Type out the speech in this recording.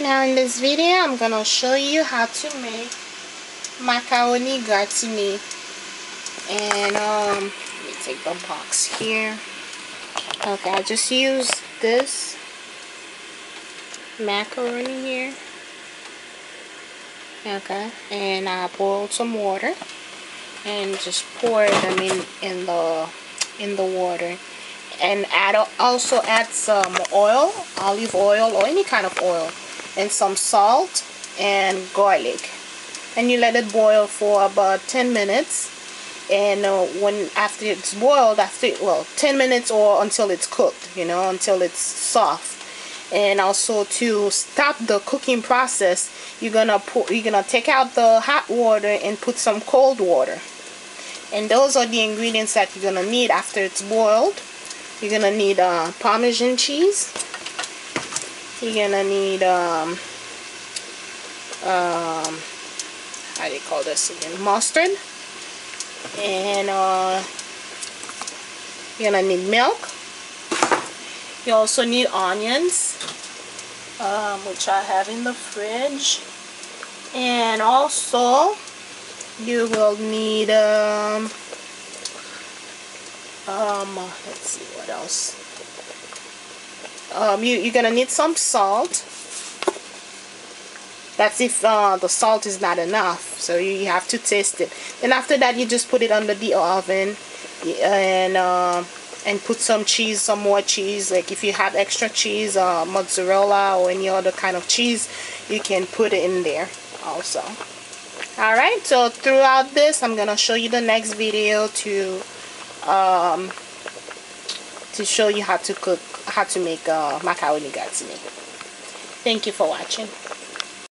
Now in this video, I'm gonna show you how to make macaroni gratini. And let me take the box here. Okay, I just use this macaroni here. Okay, and I boiled some water and just pour them in the water, and also add some oil, olive oil or any kind of oil, and some salt and garlic, and you let it boil for about 10 minutes. And after it's boiled, 10 minutes or until it's cooked, until it's soft. And also to stop the cooking process, you're gonna take out the hot water and put some cold water. And those are the ingredients that you're gonna need after it's boiled. You're gonna need Parmesan cheese. You're gonna need how do you call this again? Mustard. And you're gonna need milk. You also need onions, which I have in the fridge. And also you will need let's see what else. You're gonna need some salt. That's if the salt is not enough, so you have to taste it. Then after that, you just put it under the oven, and put some cheese, some more cheese. Like if you have extra cheese, mozzarella or any other kind of cheese, you can put it in there also. Alright, so throughout this, I'm gonna show you the next video to show you how to make macaroni gratini. Thank you for watching.